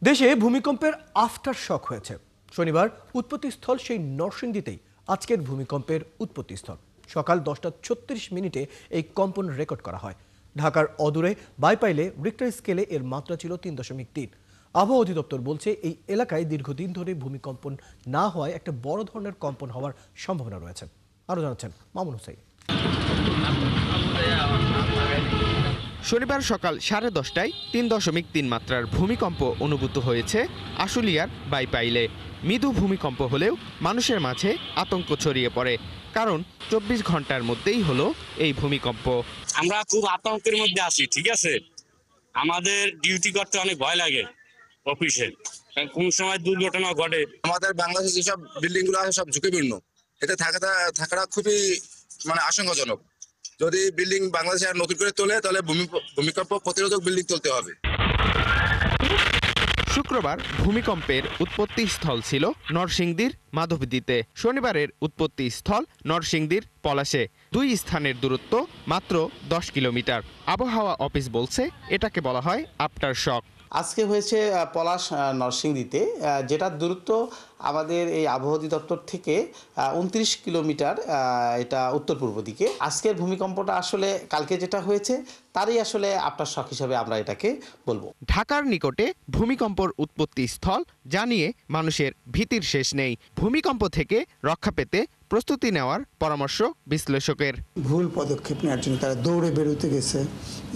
দেশে ভূমিকম্পের after shock হয়েছে। শনিবার উৎপত্তিস্থল সেই নরসিংদীতেই আজকের ভূমিকম্পের উৎপত্তিস্থল। সকাল 10টা 36 মিনিটে এই কম্পন রেকর্ড করা হয়। ঢাকার অদূরে বাইপাইলে রিক্টার স্কেলে এর মাত্রা ছিল 3.3। আবহাওয়া অধিদপ্তর বলছে এই এলাকায় দীর্ঘদিন ধরে ভূমিকম্পন না হওয়ায় একটা বড় ধরনের কম্পন হওয়ার সম্ভাবনা রয়েছে। আরও জানাচ্ছেন মামুন হুসাইন। শনিবার সকাল 10:30টায় 3.3 মাত্রার ভূমিকম্প অনুভূত হয়েছে আশুলিয়ার বাইপাইলে। মৃদু ভূমিকম্প হলেও মানুষের মাঝে আতঙ্ক ছড়িয়ে পড়ে, কারণ 24 ঘন্টার মধ্যেই হলো এই ভূমিকম্প। আমরা খুব আতঙ্কের মধ্যে আছি, ঠিক আছে। আমাদের ডিউটি করতে অনেক ভয় লাগে অফিসে, কোন সময় দুর্ঘটনা ঘটে। আমাদের বাংলাদেশে যেসব বিল্ডিং গুলো আছে সব ঝুঁকিপূর্ণ, এতে থাকাটা খুবই আশঙ্কাজনক। যদি বিল্ডিং বাংলাদেশে আর নতুন করে তোলে তাহলে ভূমিকম্প প্রতিরোধক বিল্ডিং তুলতে হবে। শুক্রবার ভূমিকম্পের উৎপত্তি স্থল ছিল নরসিংদীর মাধবদীতে। শনিবারের উৎপত্তি স্থল নরসিংদীর পলাশে। দুই স্থানের দূরত্ব মাত্র 10 কিলোমিটার। আবহাওয়া অফিস বলছে এটাকে বলা হয় আফটার শক। আজকে হয়েছে পলাশ নরসিংদীতে, যেটার দূরত্ব আমাদের এই আবহাওয়া অধিদপ্তর থেকে 29 কিলোমিটার, এটা উত্তর পূর্ব দিকে। আজকের ভূমিকম্পটা আসলে কালকে যেটা হয়েছে তারই আসলে আফটার শক হিসাবে আমরা এটাকে বলবো। ঢাকার নিকটে ভূমিকম্পর উৎপত্তি স্থল জানিয়ে মানুষের ভীতির শেষ নেই। ভূমিকম্প থেকে রক্ষা পেতে প্রস্তুতি নেওয়ার পরামর্শ বিশ্লেষকের। ভুল পদক্ষেপ নেওয়ার জন্য তারা দৌড়ে বেরোতে গেছে,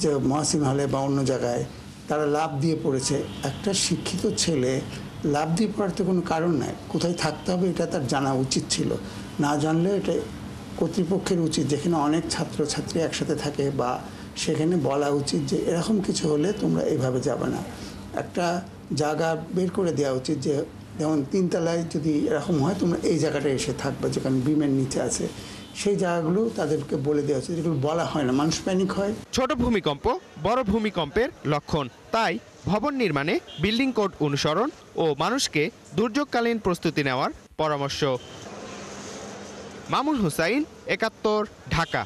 যে মহাসিন হলে বা অন্য জায়গায় তারা লাফ দিয়ে পড়েছে। একটা শিক্ষিত ছেলে লাফ দিয়ে পড়ার তো কোনো কারণ নাই। কোথায় থাকতে হবে এটা তার জানা উচিত ছিল। না জানলে এটা কর্তৃপক্ষের উচিত, যেখানে অনেক ছাত্রছাত্রী একসাথে থাকে, বা সেখানে বলা উচিত যে এরকম কিছু হলে তোমরা এভাবে যাবে না। একটা জায়গা বের করে দেওয়া উচিত, যে যেমন 3 তলায় যদি এরকম হয় তোমরা এই জায়গাটায় এসে থাকবে, যেখানে বিমের নিচে আছে। সেই জায়গাগুলো তাদেরকে বলে দেওয়া উচিত। যেগুলো বলা হয় না, মানুষ প্যানিক হয়। ছোট ভূমিকম্প বড় ভূমিকম্পের লক্ষণ। তাই ভবন নির্মাণে বিল্ডিং কোড অনুসরণ ও মানুষকে দুর্যোগকালীন প্রস্তুতি নেওয়ার পরামর্শ। মামুন হুসাইন, 71, ঢাকা।